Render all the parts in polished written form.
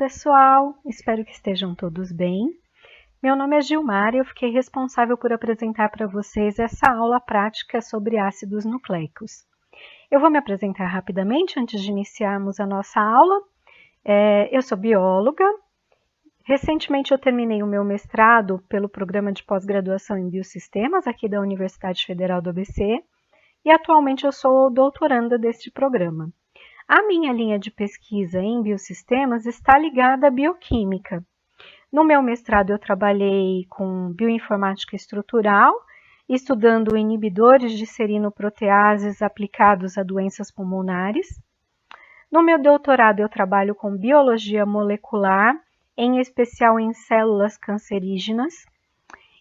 pessoal, espero que estejam todos bem. Meu nome é Gilmar e eu fiquei responsável por apresentar para vocês essa aula prática sobre ácidos nucleicos. Eu vou me apresentar rapidamente antes de iniciarmos a nossa aula. Eu sou bióloga. Recentemente eu terminei o meu mestrado pelo programa de pós-graduação em Biosistemas aqui da Universidade Federal do ABC e atualmente eu sou doutoranda deste programa. A minha linha de pesquisa em biosistemas está ligada à bioquímica. No meu mestrado eu trabalhei com bioinformática estrutural, estudando inibidores de serinoproteases aplicados a doenças pulmonares. No meu doutorado eu trabalho com biologia molecular, em especial em células cancerígenas,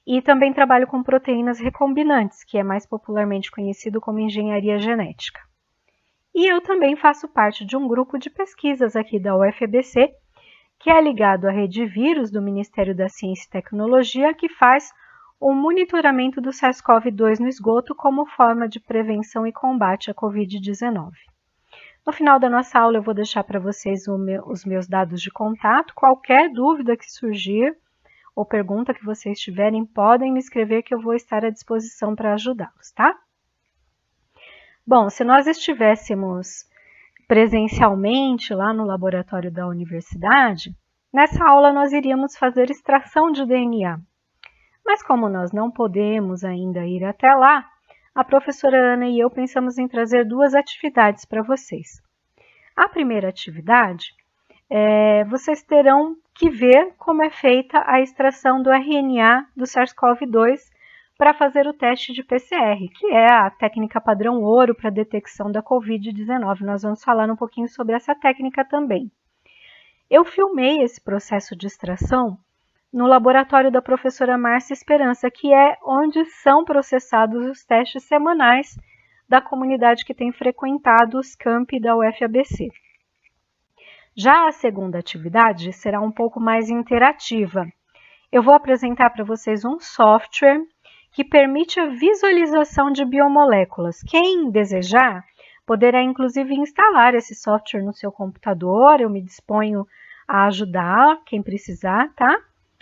e também trabalho com proteínas recombinantes, que é mais popularmente conhecido como engenharia genética. E eu também faço parte de um grupo de pesquisas aqui da UFABC, que é ligado à rede vírus do Ministério da Ciência e Tecnologia, que faz o monitoramento do SARS-CoV-2 no esgoto como forma de prevenção e combate à Covid-19. No final da nossa aula eu vou deixar para vocês os meus dados de contato. Qualquer dúvida que surgir ou pergunta que vocês tiverem, podem me escrever que eu vou estar à disposição para ajudá-los, tá? Bom, se nós estivéssemos presencialmente lá no laboratório da universidade, nessa aula nós iríamos fazer extração de DNA. Mas como nós não podemos ainda ir até lá, a professora Ana e eu pensamos em trazer duas atividades para vocês. A primeira atividade, vocês terão que ver como é feita a extração do RNA do SARS-CoV-2 para fazer o teste de PCR, que é a técnica padrão ouro para a detecção da Covid-19. Nós vamos falar um pouquinho sobre essa técnica também. Eu filmei esse processo de extração no laboratório da professora Márcia Esperança, que é onde são processados os testes semanais da comunidade que tem frequentado os campi da UFABC. Já a segunda atividade será um pouco mais interativa. Eu vou apresentar para vocês um software que permite a visualização de biomoléculas. Quem desejar, poderá inclusive instalar esse software no seu computador. Eu me disponho a ajudar quem precisar, tá?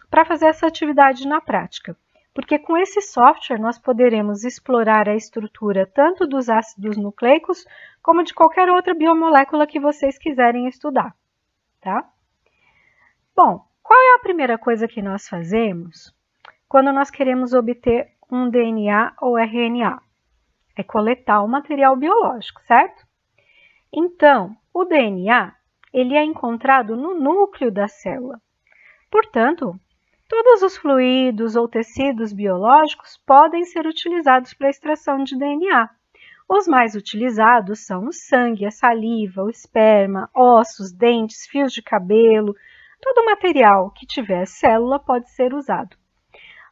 Para fazer essa atividade na prática. Porque com esse software nós poderemos explorar a estrutura tanto dos ácidos nucleicos como de qualquer outra biomolécula que vocês quiserem estudar, tá? Bom, qual é a primeira coisa que nós fazemos quando nós queremos obter um DNA ou RNA? É coletar o material biológico, certo? Então, o DNA, ele é encontrado no núcleo da célula. Portanto, todos os fluidos ou tecidos biológicos podem ser utilizados para a extração de DNA. Os mais utilizados são o sangue, a saliva, o esperma, ossos, dentes, fios de cabelo. Todo material que tiver célula pode ser usado.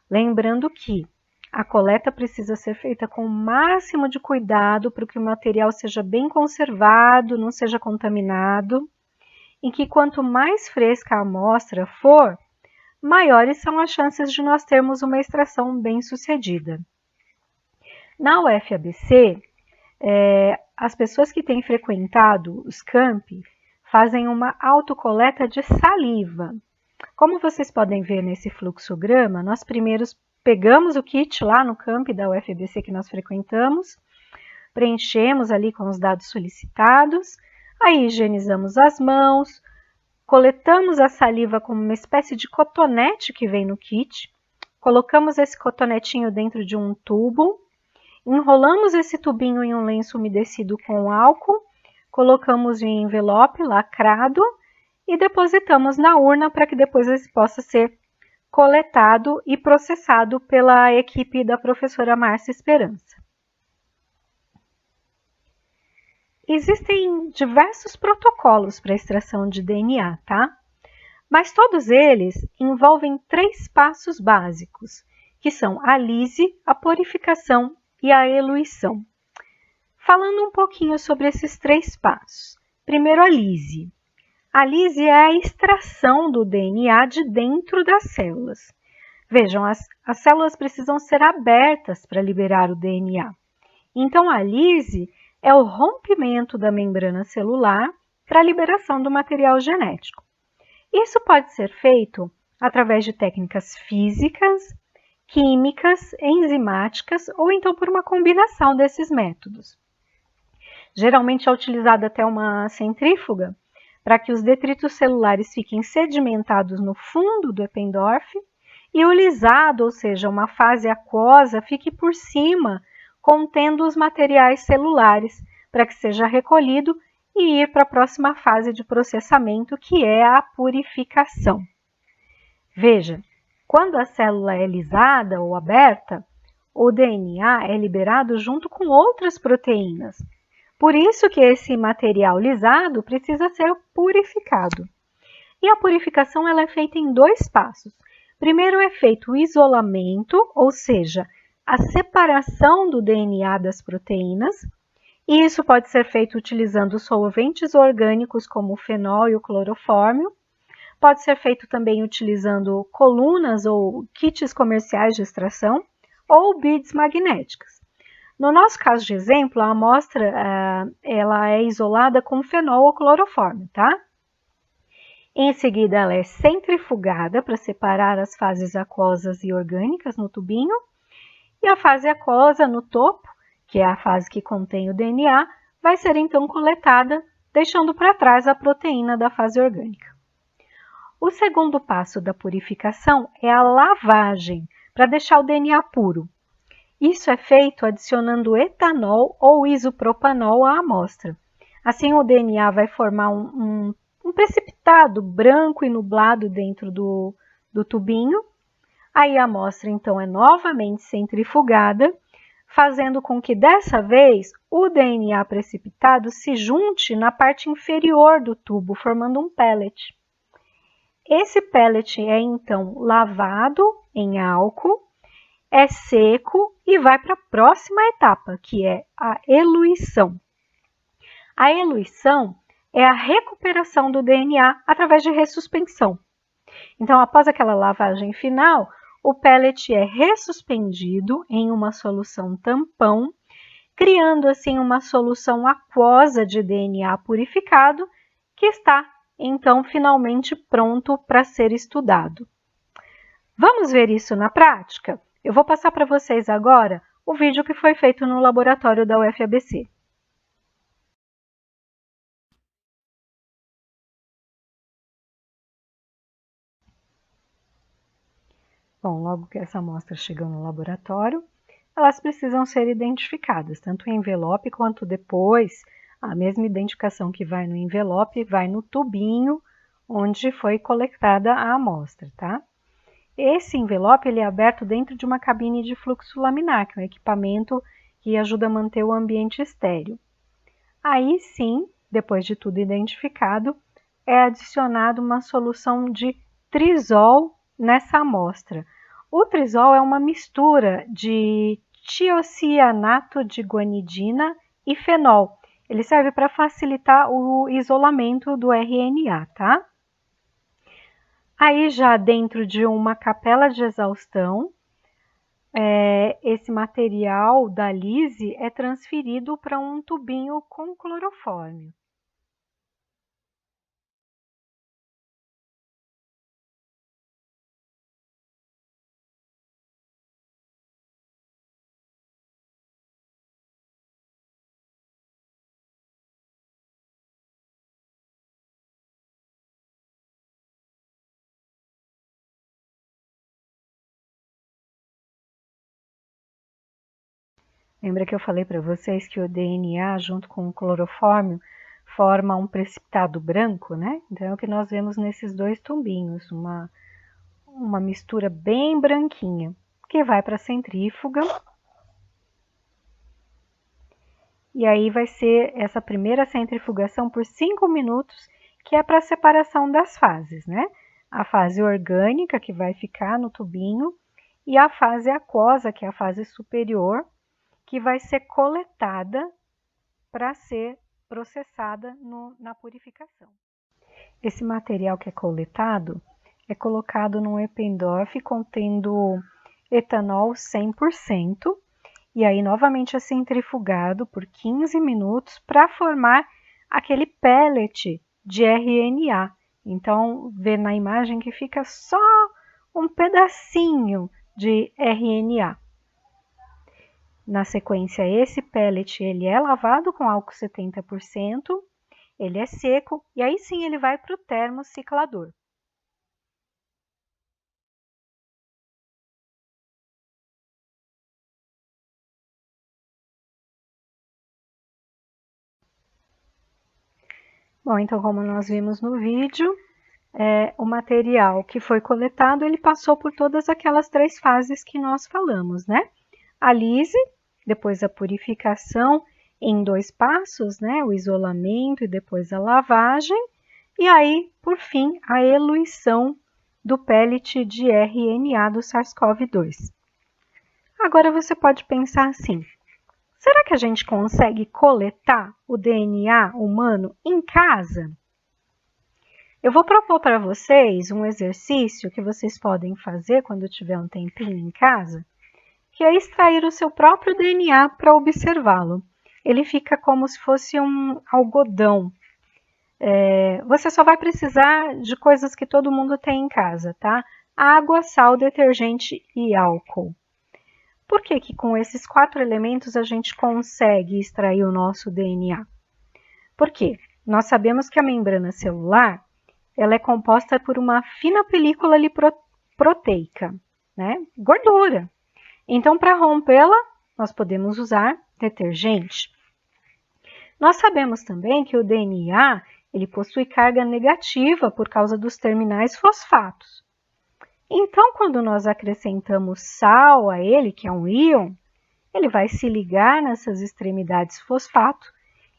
Lembrando que a coleta precisa ser feita com o máximo de cuidado para que o material seja bem conservado, não seja contaminado, e que quanto mais fresca a amostra for, maiores são as chances de nós termos uma extração bem-sucedida. Na UFABC, as pessoas que têm frequentado os campi fazem uma autocoleta de saliva. Como vocês podem ver nesse fluxograma, nós primeiros pegamos o kit lá no campi da UFABC que nós frequentamos, preenchemos ali com os dados solicitados, aí higienizamos as mãos, coletamos a saliva como uma espécie de cotonete que vem no kit, colocamos esse cotonetinho dentro de um tubo, enrolamos esse tubinho em um lenço umedecido com álcool, colocamos em envelope lacrado e depositamos na urna para que depois ele possa ser coletado e processado pela equipe da professora Márcia Esperança. Existem diversos protocolos para extração de DNA, tá? Mas todos eles envolvem 3 passos básicos, que são a lise, a purificação e a eluição. Falando um pouquinho sobre esses 3 passos. Primeiro, a lise. A lise é a extração do DNA de dentro das células. Vejam, as células precisam ser abertas para liberar o DNA. Então, a lise é o rompimento da membrana celular para a liberação do material genético. Isso pode ser feito através de técnicas físicas, químicas, enzimáticas ou então por uma combinação desses métodos. Geralmente é utilizada até uma centrífuga para que os detritos celulares fiquem sedimentados no fundo do Eppendorf e o lisado, ou seja, uma fase aquosa, fique por cima, contendo os materiais celulares, para que seja recolhido e ir para a próxima fase de processamento, que é a purificação. Veja, quando a célula é lisada ou aberta, o DNA é liberado junto com outras proteínas. Por isso que esse material lisado precisa ser purificado. E a purificação ela é feita em 2 passos. Primeiro é feito o isolamento, ou seja, a separação do DNA das proteínas, e isso pode ser feito utilizando solventes orgânicos como o fenol e o clorofórmio. Pode ser feito também utilizando colunas ou kits comerciais de extração ou beads magnéticas. No nosso caso de exemplo, a amostra ela é isolada com fenol ou clorofórmio, tá? Em seguida, ela é centrifugada para separar as fases aquosas e orgânicas no tubinho. E a fase aquosa no topo, que é a fase que contém o DNA, vai ser então coletada, deixando para trás a proteína da fase orgânica. O segundo passo da purificação é a lavagem, para deixar o DNA puro. Isso é feito adicionando etanol ou isopropanol à amostra. Assim, o DNA vai formar um precipitado branco e nublado dentro do tubinho. Aí a amostra, então, é novamente centrifugada, fazendo com que, dessa vez, o DNA precipitado se junte na parte inferior do tubo, formando um pellet. Esse pellet é, então, lavado em álcool, é seco e vai para a próxima etapa, que é a eluição. A eluição é a recuperação do DNA através de ressuspensão. Então, após aquela lavagem final, o pellet é ressuspendido em uma solução tampão, criando assim uma solução aquosa de DNA purificado, que está, então, finalmente pronto para ser estudado. Vamos ver isso na prática? Eu vou passar para vocês agora o vídeo que foi feito no laboratório da UFABC. Bom, logo que essa amostra chegou no laboratório, elas precisam ser identificadas, tanto o envelope quanto depois, a mesma identificação que vai no envelope vai no tubinho onde foi coletada a amostra, tá? Esse envelope ele é aberto dentro de uma cabine de fluxo laminar, que é um equipamento que ajuda a manter o ambiente estéril. Aí sim, depois de tudo identificado, é adicionado uma solução de trisol nessa amostra. O trisol é uma mistura de tiocianato de guanidina e fenol. Ele serve para facilitar o isolamento do RNA, tá? Aí já dentro de uma capela de exaustão, esse material da lise é transferido para um tubinho com clorofórmio. Lembra que eu falei para vocês que o DNA junto com o clorofórmio forma um precipitado branco, né? Então é o que nós vemos nesses 2 tubinhos, uma mistura bem branquinha, que vai para a centrífuga. E aí vai ser essa primeira centrifugação por 5 minutos, que é para a separação das fases, né? A fase orgânica, que vai ficar no tubinho, e a fase aquosa, que é a fase superior, que vai ser coletada para ser processada na purificação. Esse material que é coletado é colocado num Eppendorf contendo etanol 100%, e aí novamente é centrifugado por 15 minutos para formar aquele pellet de RNA, Então, vê na imagem que fica só um pedacinho de RNA. Na sequência, esse pellet ele é lavado com álcool 70%, ele é seco e aí sim ele vai para o termociclador. Bom, então como nós vimos no vídeo, o material que foi coletado, ele passou por todas aquelas 3 fases que nós falamos, né? A lise, depois a purificação em 2 passos, né? O isolamento e depois a lavagem. E aí, por fim, a eluição do pellet de RNA do SARS-CoV-2. Agora você pode pensar assim, será que a gente consegue coletar o DNA humano em casa? Eu vou propor para vocês um exercício que vocês podem fazer quando tiver um tempinho em casa, que é extrair o seu próprio DNA para observá-lo. Ele fica como se fosse um algodão. Você só vai precisar de coisas que todo mundo tem em casa, tá? Água, sal, detergente e álcool. Por que que com esses 4 elementos a gente consegue extrair o nosso DNA? Porque nós sabemos que a membrana celular ela é composta por uma fina película proteica, né? Gordura. Então, para rompê-la, nós podemos usar detergente. Nós sabemos também que o DNA ele possui carga negativa por causa dos terminais fosfatos. Então, quando nós acrescentamos sal a ele, que é um íon, ele vai se ligar nessas extremidades fosfato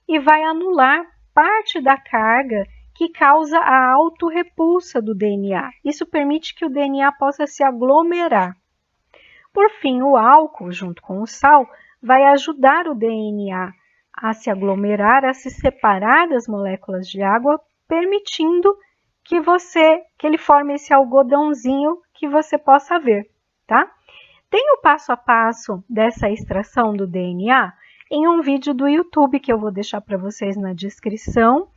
e vai anular parte da carga que causa a autorrepulsa do DNA. Isso permite que o DNA possa se aglomerar. Por fim, o álcool, junto com o sal, vai ajudar o DNA a se aglomerar, a se separar das moléculas de água, permitindo que ele forme esse algodãozinho que você possa ver, tá? Tem o passo a passo dessa extração do DNA em um vídeo do YouTube que eu vou deixar para vocês na descrição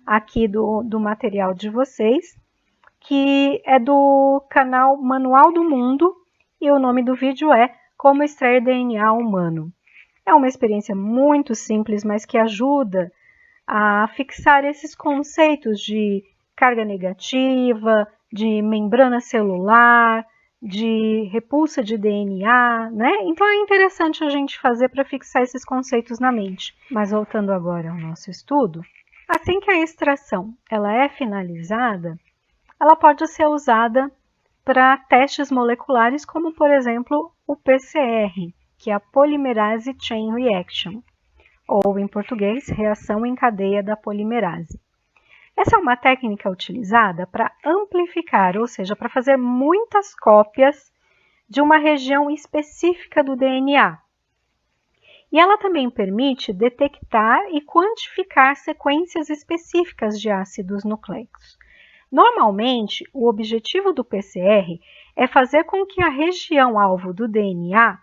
aqui do material de vocês, que é do canal Manual do Mundo e o nome do vídeo é Como Extrair DNA Humano. É uma experiência muito simples, mas que ajuda a fixar esses conceitos de carga negativa, de membrana celular, de repulsa de DNA, né? Então é interessante a gente fazer para fixar esses conceitos na mente. Mas voltando agora ao nosso estudo, assim que a extração ela é finalizada, ela pode ser usada para testes moleculares, como por exemplo o PCR, que é a Polymerase Chain Reaction, ou em português, reação em cadeia da polimerase. Essa é uma técnica utilizada para amplificar, ou seja, para fazer muitas cópias de uma região específica do DNA. E ela também permite detectar e quantificar sequências específicas de ácidos nucleicos. Normalmente, o objetivo do PCR é fazer com que a região alvo do DNA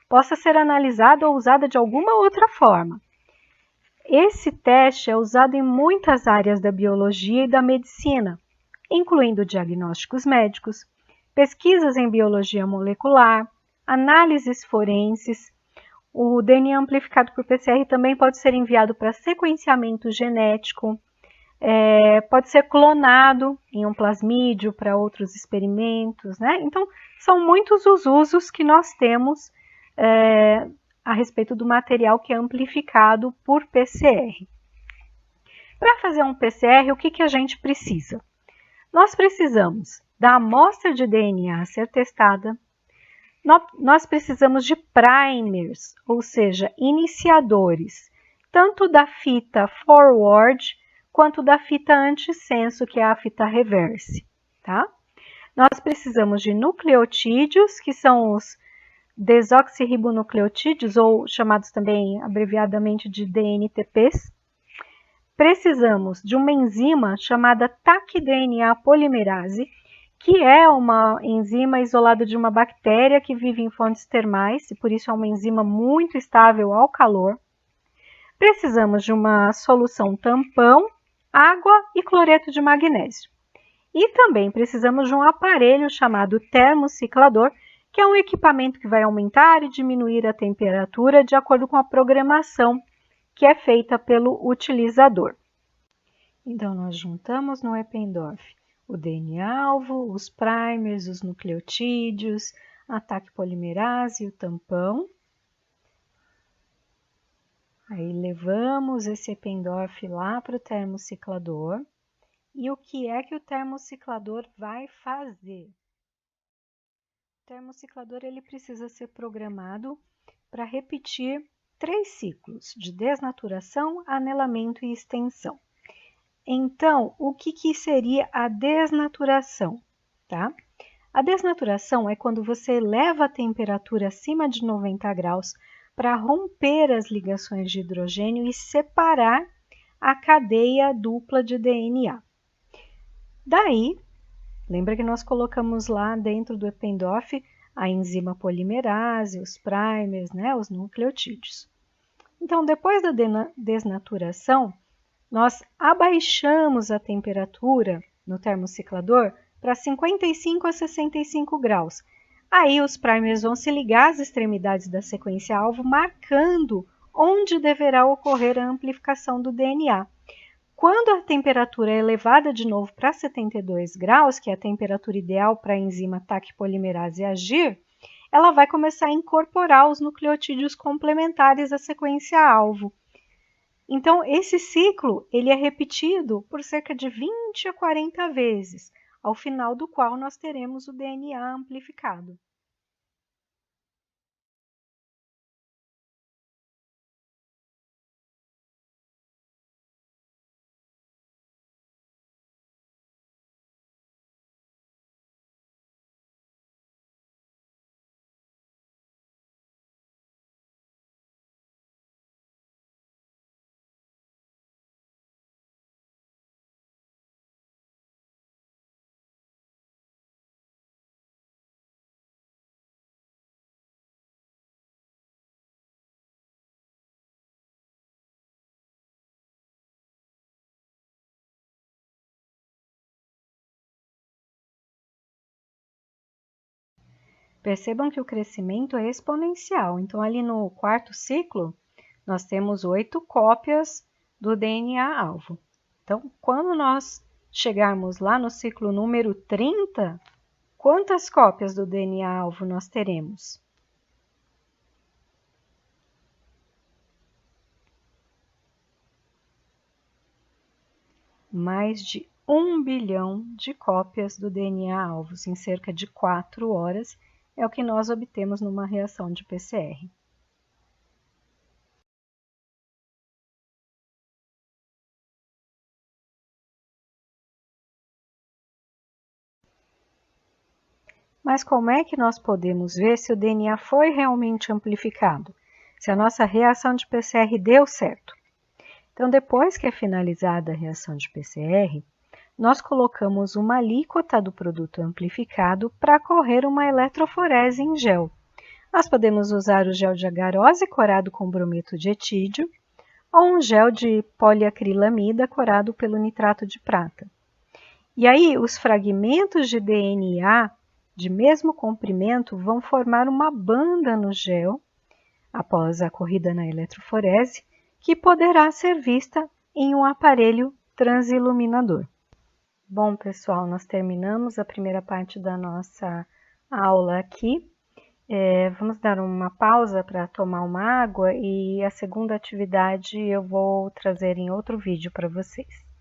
possa ser analisada ou usada de alguma outra forma. Esse teste é usado em muitas áreas da biologia e da medicina, incluindo diagnósticos médicos, pesquisas em biologia molecular, análises forenses. O DNA amplificado por PCR também pode ser enviado para sequenciamento genético, pode ser clonado em um plasmídio para outros experimentos, né? Então, são muitos os usos que nós temos a respeito do material que é amplificado por PCR. Para fazer um PCR, o que a gente precisa? Nós precisamos da amostra de DNA a ser testada, nós precisamos de primers, ou seja, iniciadores, tanto da fita forward quanto da fita antissenso, que é a fita reverse, tá? Nós precisamos de nucleotídeos, que são os desoxirribonucleotídeos, ou chamados também abreviadamente de DNTPs. Precisamos de uma enzima chamada taq-DNA polimerase, que é uma enzima isolada de uma bactéria que vive em fontes termais, e por isso é uma enzima muito estável ao calor. Precisamos de uma solução tampão, água e cloreto de magnésio. E também precisamos de um aparelho chamado termociclador, que é um equipamento que vai aumentar e diminuir a temperatura de acordo com a programação que é feita pelo utilizador. Então, nós juntamos no Eppendorf o DNA-alvo, os primers, os nucleotídeos, a Taq polimerase e o tampão. Aí levamos esse Eppendorf lá para o termociclador. E o que é que o termociclador vai fazer? O termociclador ele precisa ser programado para repetir 3 ciclos de desnaturação, anelamento e extensão. Então, o que seria a desnaturação? Tá? A desnaturação é quando você eleva a temperatura acima de 90 graus para romper as ligações de hidrogênio e separar a cadeia dupla de DNA. Daí, lembra que nós colocamos lá dentro do Eppendorf a enzima polimerase, os primers, né, os nucleotídeos. Então, depois da desnaturação, nós abaixamos a temperatura no termociclador para 55 a 65 graus. Aí os primers vão se ligar às extremidades da sequência-alvo, marcando onde deverá ocorrer a amplificação do DNA. Quando a temperatura é elevada de novo para 72 graus, que é a temperatura ideal para a enzima Taq polimerase agir, ela vai começar a incorporar os nucleotídeos complementares à sequência-alvo. Então, esse ciclo ele é repetido por cerca de 20 a 40 vezes, ao final do qual nós teremos o DNA amplificado. Percebam que o crescimento é exponencial. Então, ali no quarto ciclo, nós temos 8 cópias do DNA-alvo. Então, quando nós chegarmos lá no ciclo número 30, quantas cópias do DNA-alvo nós teremos? Mais de 1 bilhão de cópias do DNA-alvos em cerca de 4 horas é o que nós obtemos numa reação de PCR. Mas como é que nós podemos ver se o DNA foi realmente amplificado? Se a nossa reação de PCR deu certo? Então, depois que é finalizada a reação de PCR, nós colocamos uma alíquota do produto amplificado para correr uma eletroforese em gel. Nós podemos usar o gel de agarose corado com brometo de etídio ou um gel de poliacrilamida corado pelo nitrato de prata. E aí, os fragmentos de DNA de mesmo comprimento vão formar uma banda no gel após a corrida na eletroforese, que poderá ser vista em um aparelho transiluminador. Bom, pessoal, nós terminamos a primeira parte da nossa aula aqui. Vamos dar uma pausa para tomar uma água e a segunda atividade eu vou trazer em outro vídeo para vocês.